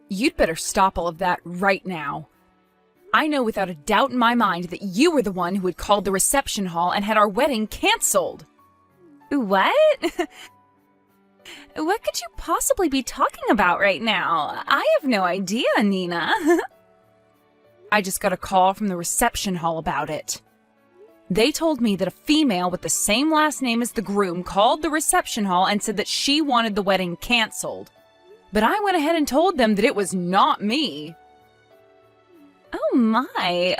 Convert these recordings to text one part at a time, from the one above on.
You'd better stop all of that right now. I know without a doubt in my mind that you were the one who had called the reception hall and had our wedding canceled. What? What could you possibly be talking about right now? I have no idea, Nina. I just got a call from the reception hall about it. They told me that a female with the same last name as the groom called the reception hall and said that she wanted the wedding canceled. But I went ahead and told them that it was not me. Oh my.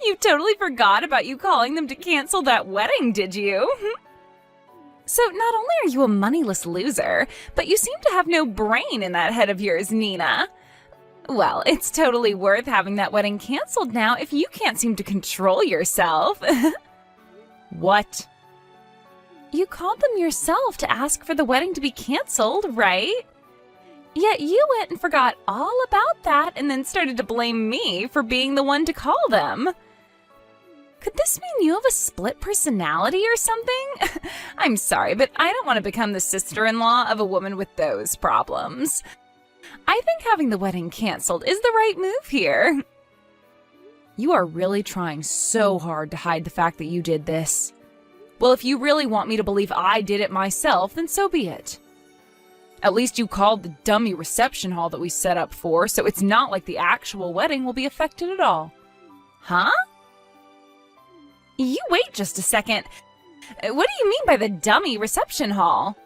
You totally forgot about you calling them to cancel that wedding, did you? So not only are you a moneyless loser, but you seem to have no brain in that head of yours, Nina. Well, it's totally worth having that wedding canceled now if you can't seem to control yourself. What? You called them yourself to ask for the wedding to be canceled, right? Yet you went and forgot all about that and then started to blame me for being the one to call them. Could this mean you have a split personality or something? I'm sorry, but I don't want to become the sister-in-law of a woman with those problems. I think having the wedding canceled is the right move here. You are really trying so hard to hide the fact that you did this. Well, if you really want me to believe I did it myself, then so be it. At least you called the dummy reception hall that we set up for, so it's not like the actual wedding will be affected at all. Huh? You wait just a second. What do you mean by the dummy reception hall?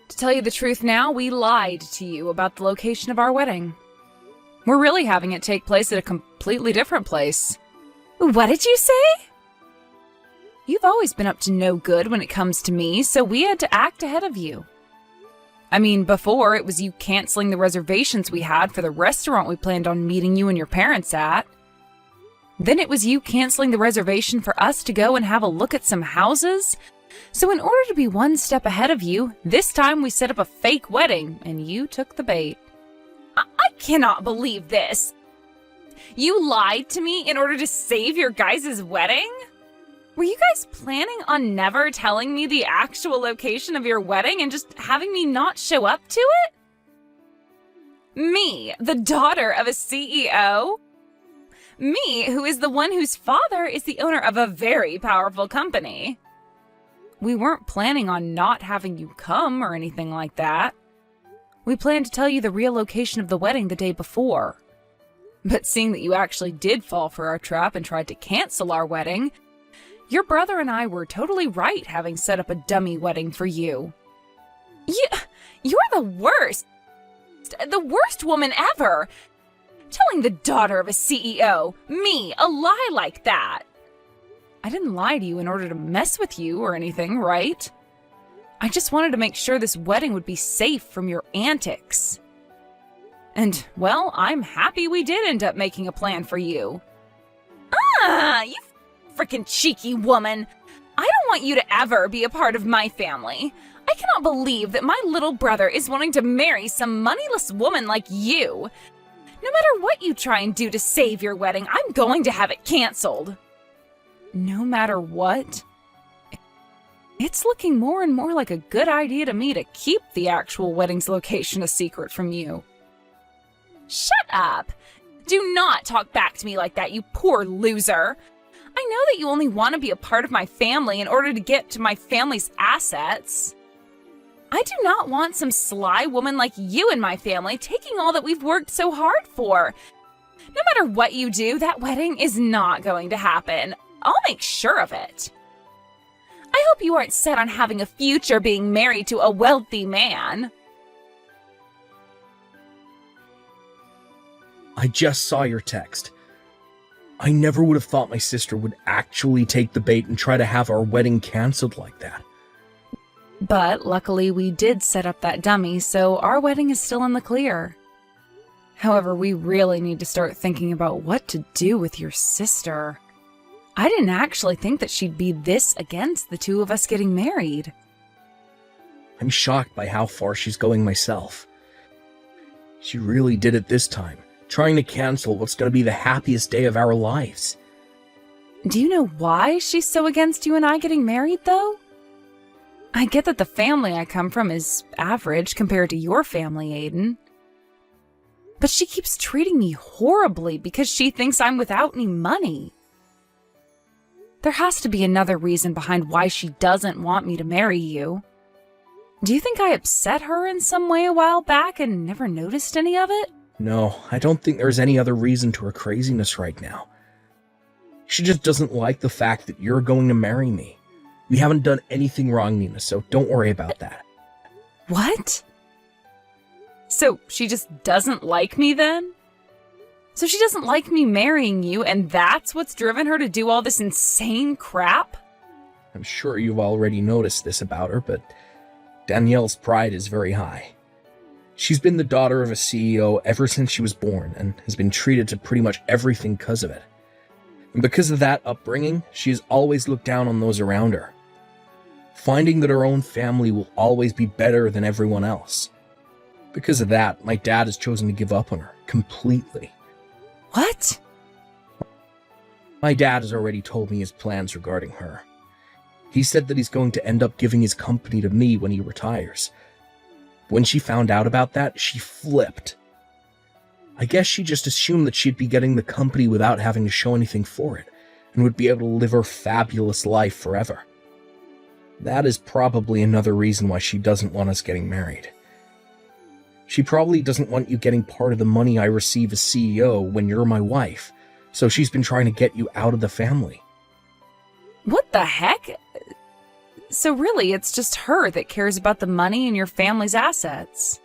To tell you the truth now, we lied to you about the location of our wedding. We're really having it take place at a completely different place. What did you say? You've always been up to no good when it comes to me, so we had to act ahead of you. I mean, before, it was you canceling the reservations we had for the restaurant we planned on meeting you and your parents at. Then it was you canceling the reservation for us to go and have a look at some houses. So in order to be one step ahead of you, this time we set up a fake wedding, and you took the bait. I cannot believe this. You lied to me in order to save your guys' wedding? Were you guys planning on never telling me the actual location of your wedding and just having me not show up to it? Me, the daughter of a CEO? Me, who is the one whose father is the owner of a very powerful company. We weren't planning on not having you come or anything like that. We planned to tell you the real location of the wedding the day before. But seeing that you actually did fall for our trap and tried to cancel our wedding, your brother and I were totally right having set up a dummy wedding for you. You're the worst. The worst woman ever. Telling the daughter of a CEO, me, a lie like that. I didn't lie to you in order to mess with you or anything, right? I just wanted to make sure this wedding would be safe from your antics. And, well, I'm happy we did end up making a plan for you. You freaking cheeky woman. I don't want you to ever be a part of my family. I cannot believe that my little brother is wanting to marry some moneyless woman like you. No matter what you try and do to save your wedding, I'm going to have it canceled. No matter what? It's looking more and more like a good idea to me to keep the actual wedding's location a secret from you. Shut up! Do not talk back to me like that, you poor loser. I know that you only want to be a part of my family in order to get to my family's assets. I do not want some sly woman like you in my family taking all that we've worked so hard for. No matter what you do, that wedding is not going to happen. I'll make sure of it. I hope you aren't set on having a future being married to a wealthy man. I just saw your text. I never would have thought my sister would actually take the bait and try to have our wedding canceled like that. But luckily we did set up that dummy, so our wedding is still in the clear. However, we really need to start thinking about what to do with your sister. I didn't actually think that she'd be this against the two of us getting married. I'm shocked by how far she's going myself. She really did it this time, trying to cancel what's going to be the happiest day of our lives. Do you know why she's so against you and I getting married, though? I get that the family I come from is average compared to your family, Aiden. But she keeps treating me horribly because she thinks I'm without any money. There has to be another reason behind why she doesn't want me to marry you. Do you think I upset her in some way a while back and never noticed any of it? No, I don't think there's any other reason to her craziness right now. She just doesn't like the fact that you're going to marry me. We haven't done anything wrong, Nina, so don't worry about that. What? So she just doesn't like me then? So she doesn't like me marrying you, and that's what's driven her to do all this insane crap? I'm sure you've already noticed this about her, but Danielle's pride is very high. She's been the daughter of a CEO ever since she was born and has been treated to pretty much everything because of it. And because of that upbringing, she has always looked down on those around her, finding that her own family will always be better than everyone else. Because of that, my dad has chosen to give up on her completely. What? My dad has already told me his plans regarding her. He said that he's going to end up giving his company to me when he retires. When she found out about that, she flipped. I guess she just assumed that she'd be getting the company without having to show anything for it, and would be able to live her fabulous life forever. That is probably another reason why she doesn't want us getting married. She probably doesn't want you getting part of the money I receive as CEO when you're my wife, so she's been trying to get you out of the family. What the heck? So really, it's just her that cares about the money and your family's assets.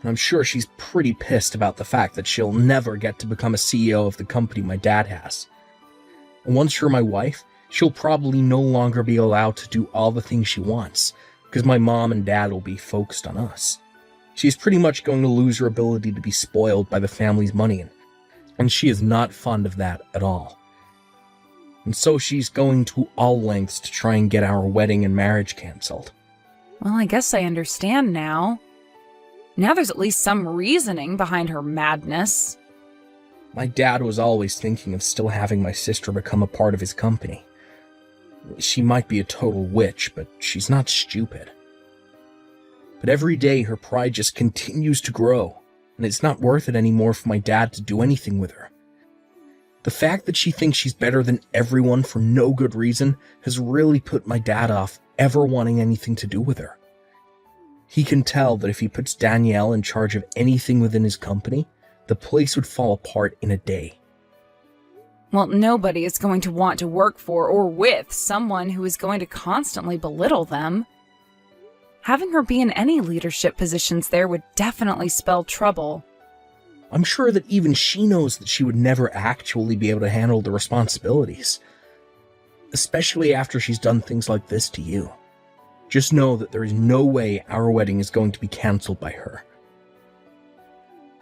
I'm sure she's pretty pissed about the fact that she'll never get to become a CEO of the company my dad has. And once you're my wife, she'll probably no longer be allowed to do all the things she wants, because my mom and dad will be focused on us. She's pretty much going to lose her ability to be spoiled by the family's money, and she is not fond of that at all. And so she's going to all lengths to try and get our wedding and marriage cancelled. Well, I guess I understand now. Now there's at least some reasoning behind her madness. My dad was always thinking of still having my sister become a part of his company. She might be a total witch, but she's not stupid. But every day her pride just continues to grow, and it's not worth it anymore for my dad to do anything with her. The fact that she thinks she's better than everyone for no good reason has really put my dad off ever wanting anything to do with her. He can tell that if he puts Danielle in charge of anything within his company, the place would fall apart in a day. Well, nobody is going to want to work for or with someone who is going to constantly belittle them. Having her be in any leadership positions there would definitely spell trouble. I'm sure that even she knows that she would never actually be able to handle the responsibilities. Especially after she's done things like this to you. Just know that there is no way our wedding is going to be cancelled by her.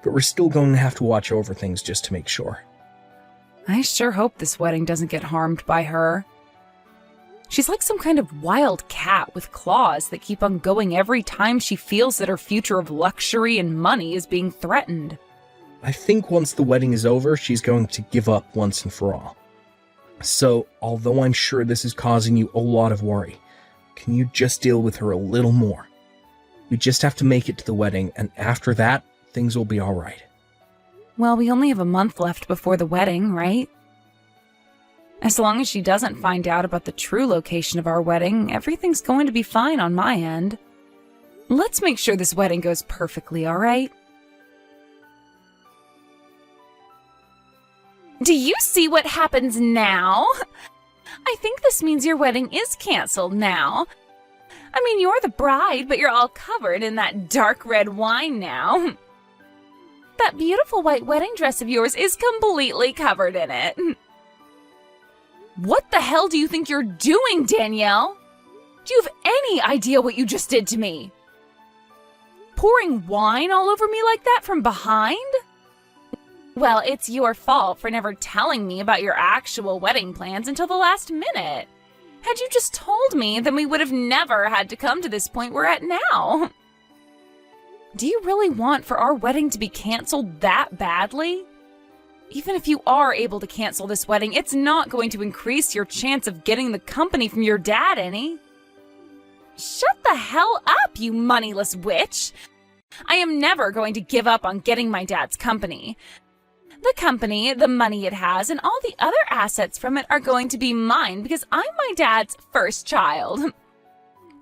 But we're still going to have to watch over things just to make sure. I sure hope this wedding doesn't get harmed by her. She's like some kind of wild cat with claws that keep on going every time she feels that her future of luxury and money is being threatened. I think once the wedding is over, she's going to give up once and for all. So, although I'm sure this is causing you a lot of worry, can you just deal with her a little more? We just have to make it to the wedding, and after that, things will be alright. Well, we only have a month left before the wedding, right? As long as she doesn't find out about the true location of our wedding, everything's going to be fine on my end. Let's make sure this wedding goes perfectly, alright? Do you see what happens now? I think this means your wedding is canceled now. I mean, you're the bride, but you're all covered in that dark red wine now. That beautiful white wedding dress of yours is completely covered in it. What the hell do you think you're doing, Danielle? Do you have any idea what you just did to me? Pouring wine all over me like that from behind? Well, it's your fault for never telling me about your actual wedding plans until the last minute. Had you just told me, then we would have never had to come to this point we're at now. Do you really want for our wedding to be canceled that badly? Even if you are able to cancel this wedding, it's not going to increase your chance of getting the company from your dad any. Shut the hell up, you moneyless witch! I am never going to give up on getting my dad's company. The company, the money it has, and all the other assets from it are going to be mine because I'm my dad's first child.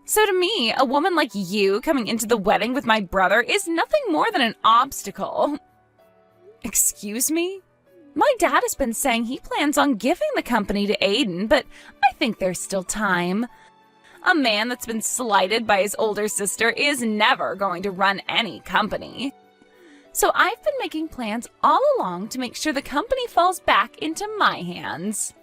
So to me, a woman like you coming into the wedding with my brother is nothing more than an obstacle. Excuse me? My dad has been saying he plans on giving the company to Aiden, but I think there's still time. A man that's been slighted by his older sister is never going to run any company. So I've been making plans all along to make sure the company falls back into my hands.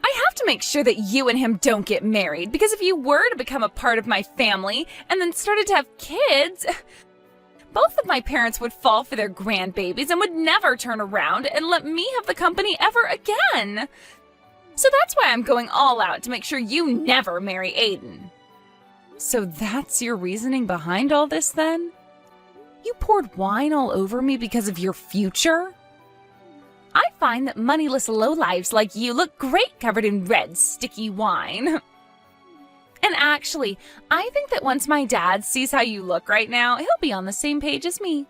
I have to make sure that you and him don't get married, because if you were to become a part of my family and then started to have kids, both of my parents would fall for their grandbabies and would never turn around and let me have the company ever again. So that's why I'm going all out to make sure you never marry Aiden. So that's your reasoning behind all this then? You poured wine all over me because of your future? I find that moneyless lowlives like you look great covered in red, sticky wine. And actually, I think that once my dad sees how you look right now, he'll be on the same page as me.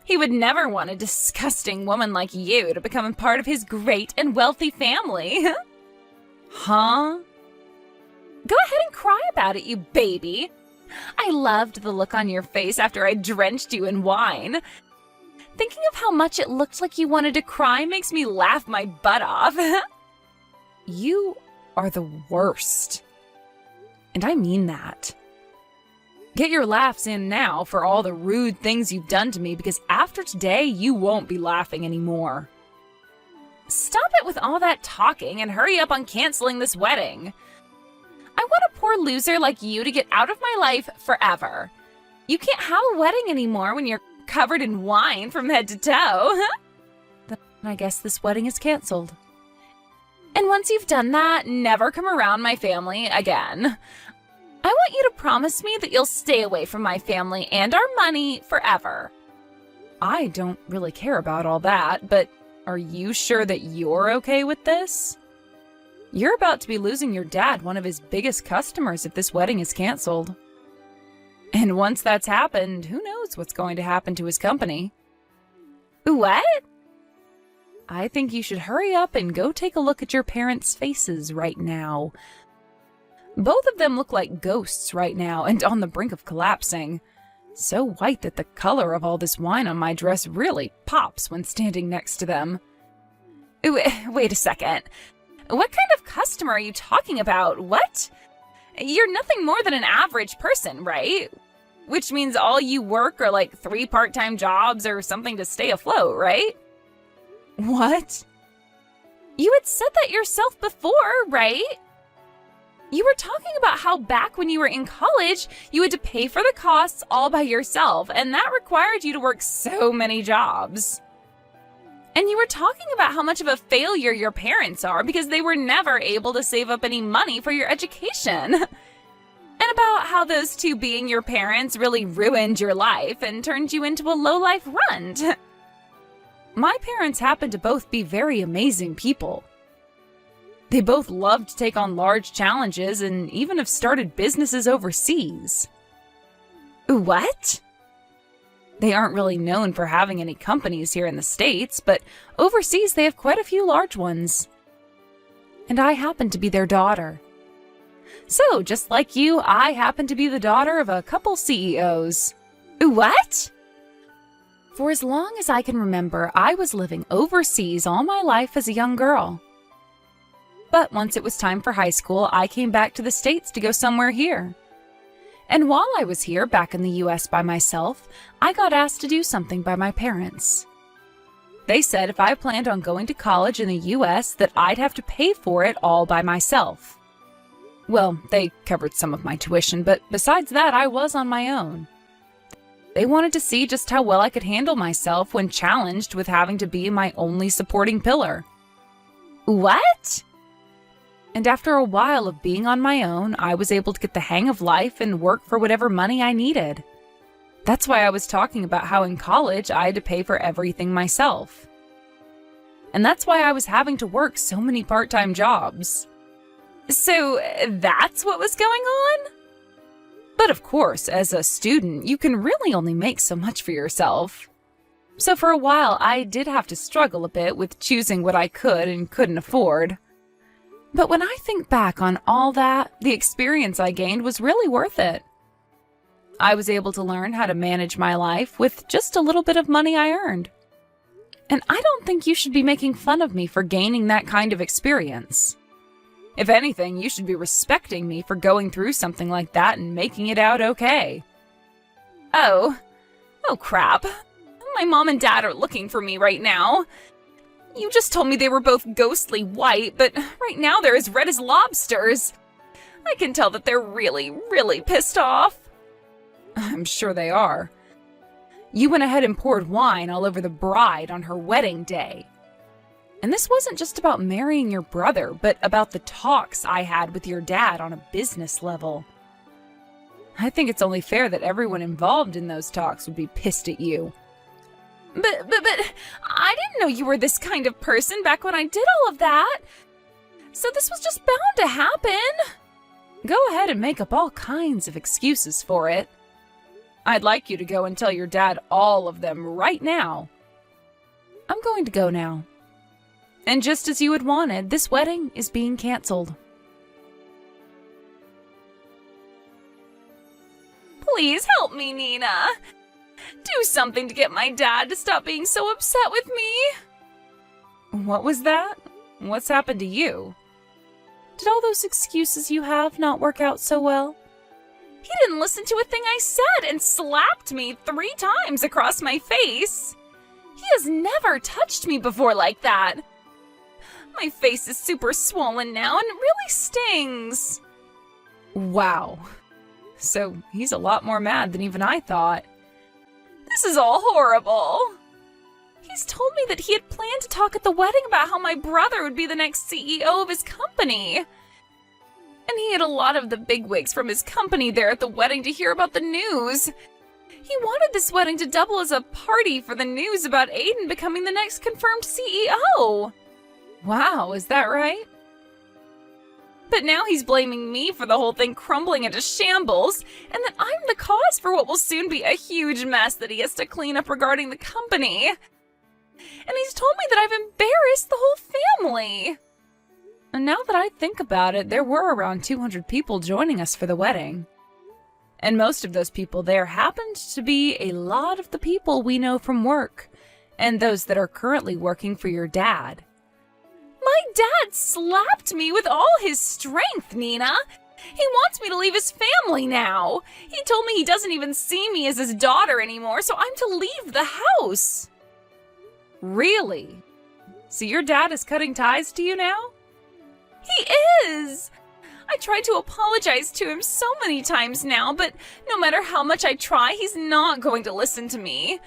He would never want a disgusting woman like you to become a part of his great and wealthy family. Huh? Go ahead and cry about it, you baby. I loved the look on your face after I drenched you in wine. Thinking of how much it looked like you wanted to cry makes me laugh my butt off. You are the worst. And I mean that. Get your laughs in now for all the rude things you've done to me, because after today, you won't be laughing anymore. Stop it with all that talking and hurry up on canceling this wedding. I want a poor loser like you to get out of my life forever. You can't have a wedding anymore when you're covered in wine from head to toe. Then I guess this wedding is canceled. And once you've done that, never come around my family again. I want you to promise me that you'll stay away from my family and our money forever. I don't really care about all that, but are you sure that you're okay with this? You're about to be losing your dad, one of his biggest customers, if this wedding is canceled. And once that's happened, who knows what's going to happen to his company? What? I think you should hurry up and go take a look at your parents' faces right now. Both of them look like ghosts right now and on the brink of collapsing. So white that the color of all this wine on my dress really pops when standing next to them. Wait a second. What kind of customer are you talking about? What? You're nothing more than an average person, right? Which means all you work are like 3 part-time jobs or something to stay afloat, right? What? You had said that yourself before, right? You were talking about how back when you were in college, you had to pay for the costs all by yourself, and that required you to work so many jobs. And you were talking about how much of a failure your parents are because they were never able to save up any money for your education. And about how those two being your parents really ruined your life and turned you into a low-life runt. My parents happen to both be very amazing people. They both love to take on large challenges and even have started businesses overseas. What? They aren't really known for having any companies here in the States, but overseas they have quite a few large ones. And I happen to be their daughter. So, just like you, I happen to be the daughter of a couple CEOs. What? For as long as I can remember, I was living overseas all my life as a young girl. But once it was time for high school, I came back to the States to go somewhere here. And while I was here, back in the US by myself, I got asked to do something by my parents. They said if I planned on going to college in the US, that I'd have to pay for it all by myself. Well, they covered some of my tuition, but besides that, I was on my own. They wanted to see just how well I could handle myself when challenged with having to be my only supporting pillar. What? And after a while of being on my own, I was able to get the hang of life and work for whatever money I needed. That's why I was talking about how in college I had to pay for everything myself. And that's why I was having to work so many part-time jobs. So that's what was going on? But of course, as a student, you can really only make so much for yourself. So for a while, I did have to struggle a bit with choosing what I could and couldn't afford. But when I think back on all that, the experience I gained was really worth it. I was able to learn how to manage my life with just a little bit of money I earned. And I don't think you should be making fun of me for gaining that kind of experience. If anything, you should be respecting me for going through something like that and making it out okay. Oh crap. My mom and dad are looking for me right now. You just told me they were both ghostly white, but right now they're as red as lobsters. I can tell that they're really, really pissed off. I'm sure they are. You went ahead and poured wine all over the bride on her wedding day. And this wasn't just about marrying your brother, but about the talks I had with your dad on a business level. I think it's only fair that everyone involved in those talks would be pissed at you. But I didn't know you were this kind of person back when I did all of that. So this was just bound to happen. Go ahead and make up all kinds of excuses for it. I'd like you to go and tell your dad all of them right now. I'm going to go now. And just as you had wanted, this wedding is being canceled. Please help me, Nina. Do something to get my dad to stop being so upset with me. What was that? What's happened to you? Did all those excuses you have not work out so well? He didn't listen to a thing I said and slapped me 3 times across my face. He has never touched me before like that. My face is super swollen now and it really stings. Wow. So he's a lot more mad than even I thought. This is all horrible. He's told me that he had planned to talk at the wedding about how my brother would be the next CEO of his company. And he had a lot of the bigwigs from his company there at the wedding to hear about the news. He wanted this wedding to double as a party for the news about Aiden becoming the next confirmed CEO. Wow, is that right? But now he's blaming me for the whole thing crumbling into shambles, and that I'm the cause for what will soon be a huge mess that he has to clean up regarding the company. And he's told me that I've embarrassed the whole family. And now that I think about it, there were around 200 people joining us for the wedding. And most of those people there happened to be a lot of the people we know from work, and those that are currently working for your dad. My dad slapped me with all his strength, Nina. He wants me to leave his family now. He told me he doesn't even see me as his daughter anymore, so I'm to leave the house. Really? So your dad is cutting ties to you now? He is! I tried to apologize to him so many times now, but no matter how much I try, he's not going to listen to me.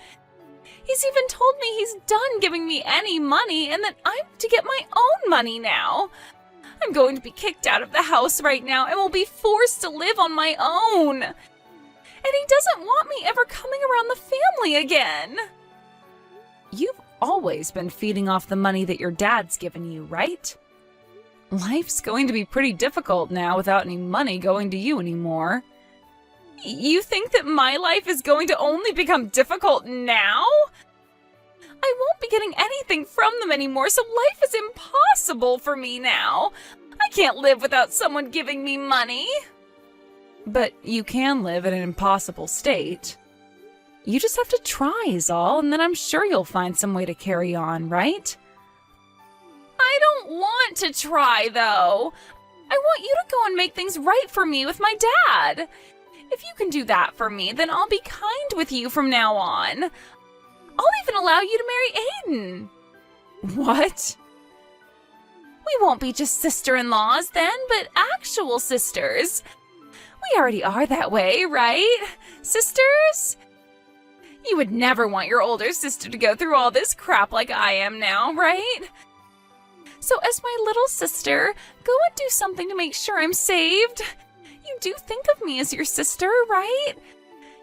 He's even told me he's done giving me any money and that I'm to get my own money now. I'm going to be kicked out of the house right now and will be forced to live on my own. And he doesn't want me ever coming around the family again. You've always been feeding off the money that your dad's given you, right? Life's going to be pretty difficult now without any money going to you anymore. You think that my life is going to only become difficult now? I won't be getting anything from them anymore, so life is impossible for me now. I can't live without someone giving me money. But you can live in an impossible state. You just have to try is all, and then I'm sure you'll find some way to carry on, right? I don't want to try, though. I want you to go and make things right for me with my dad. If you can do that for me, then I'll be kind with you from now on. I'll even allow you to marry Aiden. What? We won't be just sister-in-laws then, but actual sisters. We already are that way, right? Sisters? You would never want your older sister to go through all this crap like I am now, right? So as my little sister, go and do something to make sure I'm saved. You do think of me as your sister, right?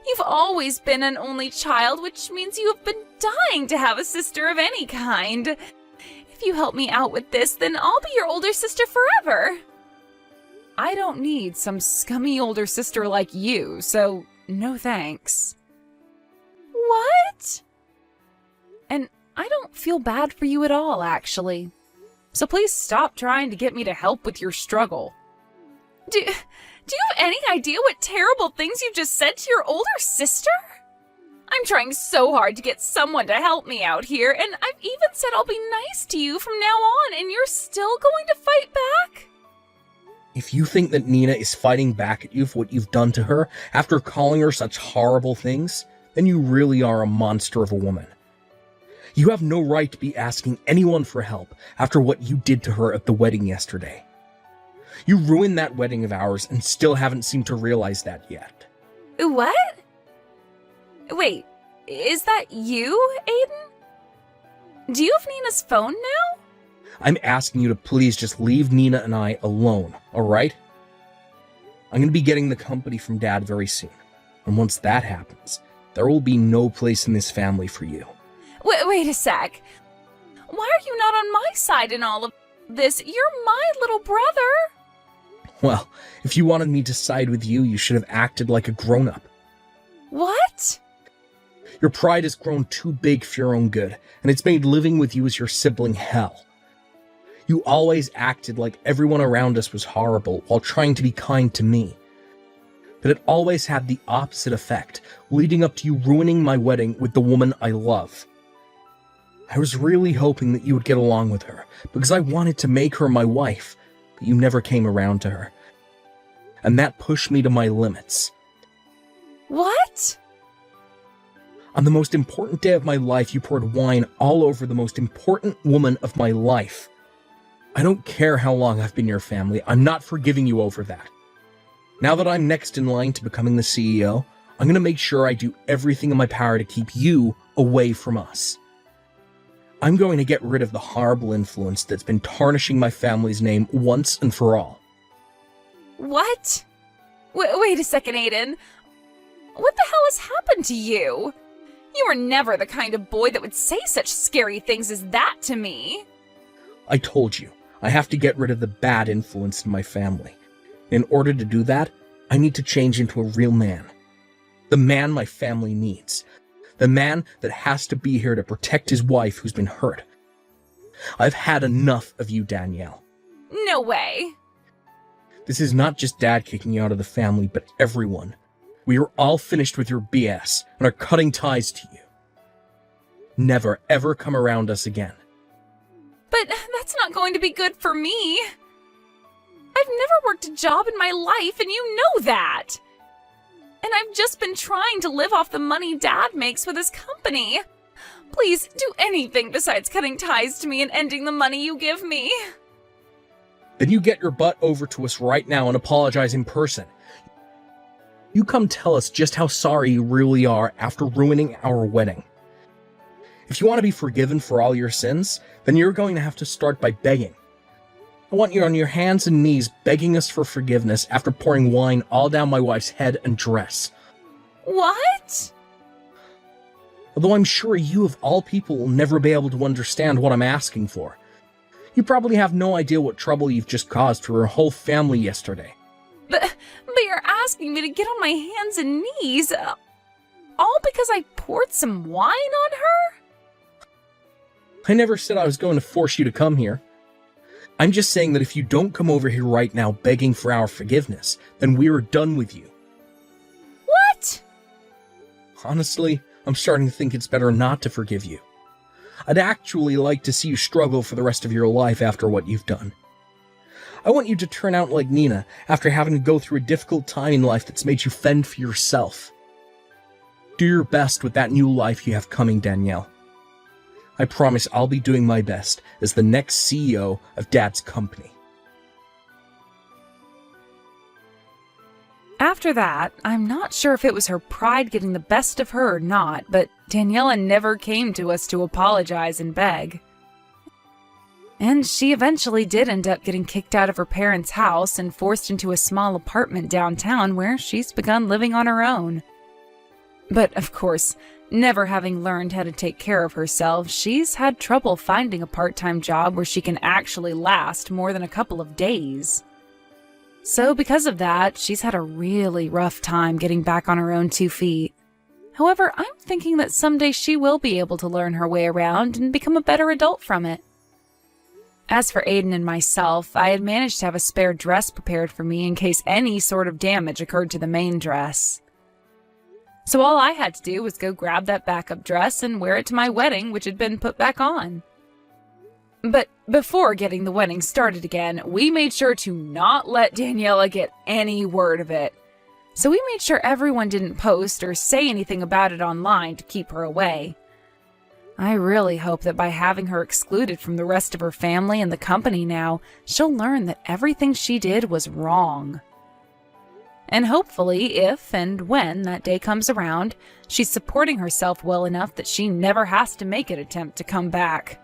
You've always been an only child, which means you have been dying to have a sister of any kind. If you help me out with this, then I'll be your older sister forever. I don't need some scummy older sister like you, so no thanks. What? And I don't feel bad for you at all, actually. So please stop trying to get me to help with your struggle. Do you have any idea what terrible things you just said to your older sister? I'm trying so hard to get someone to help me out here, and I've even said I'll be nice to you from now on, and you're still going to fight back? If you think that Nina is fighting back at you for what you've done to her after calling her such horrible things, then you really are a monster of a woman. You have no right to be asking anyone for help after what you did to her at the wedding yesterday. You ruined that wedding of ours and still haven't seemed to realize that yet. What? Wait, is that you, Aiden? Do you have Nina's phone now? I'm asking you to please just leave Nina and I alone, alright? I'm going to be getting the company from Dad very soon. And once that happens, there will be no place in this family for you. Wait a sec. Why are you not on my side in all of this? You're my little brother. Well, if you wanted me to side with you, you should have acted like a grown-up. What? Your pride has grown too big for your own good, and it's made living with you as your sibling hell. You always acted like everyone around us was horrible while trying to be kind to me. But it always had the opposite effect, leading up to you ruining my wedding with the woman I love. I was really hoping that you would get along with her, because I wanted to make her my wife, but you never came around to her. And that pushed me to my limits. What? On the most important day of my life, you poured wine all over the most important woman of my life. I don't care how long I've been your family, I'm not forgiving you over that. Now that I'm next in line to becoming the CEO, I'm going to make sure I do everything in my power to keep you away from us. I'm going to get rid of the horrible influence that's been tarnishing my family's name once and for all. What? Wait a second, Aiden. What the hell has happened to you? You were never the kind of boy that would say such scary things as that to me. I told you, I have to get rid of the bad influence in my family. In order to do that, I need to change into a real man. The man my family needs. The man that has to be here to protect his wife who's been hurt. I've had enough of you, Danielle. No way. This is not just Dad kicking you out of the family, but everyone. We are all finished with your BS and are cutting ties to you. Never, ever come around us again. But that's not going to be good for me. I've never worked a job in my life, and you know that. And I've just been trying to live off the money Dad makes with his company. Please do anything besides cutting ties to me and ending the money you give me. Then you get your butt over to us right now and apologize in person. You come tell us just how sorry you really are after ruining our wedding. If you want to be forgiven for all your sins, then you're going to have to start by begging. I want you on your hands and knees begging us for forgiveness after pouring wine all down my wife's head and dress. What? Although I'm sure you of all people will never be able to understand what I'm asking for. You probably have no idea what trouble you've just caused for your whole family yesterday. But you're asking me to get on my hands and knees, all because I poured some wine on her? I never said I was going to force you to come here. I'm just saying that if you don't come over here right now begging for our forgiveness, then we're done with you. What? Honestly, I'm starting to think it's better not to forgive you. I'd actually like to see you struggle for the rest of your life after what you've done. I want you to turn out like Nina after having to go through a difficult time in life that's made you fend for yourself. Do your best with that new life you have coming, Danielle. I promise I'll be doing my best as the next CEO of Dad's company. After that, I'm not sure if it was her pride getting the best of her or not, but Daniela never came to us to apologize and beg. And she eventually did end up getting kicked out of her parents' house and forced into a small apartment downtown where she's begun living on her own. But of course, never having learned how to take care of herself, she's had trouble finding a part-time job where she can actually last more than a couple of days. So because of that, she's had a really rough time getting back on her own 2 feet. However, I'm thinking that someday she will be able to learn her way around and become a better adult from it. As for Aiden and myself, I had managed to have a spare dress prepared for me in case any sort of damage occurred to the main dress. So all I had to do was go grab that backup dress and wear it to my wedding, which had been put back on. But before getting the wedding started again, we made sure to not let Daniela get any word of it. So we made sure everyone didn't post or say anything about it online to keep her away. I really hope that by having her excluded from the rest of her family and the company now, she'll learn that everything she did was wrong. And hopefully, if and when that day comes around, she's supporting herself well enough that she never has to make an attempt to come back.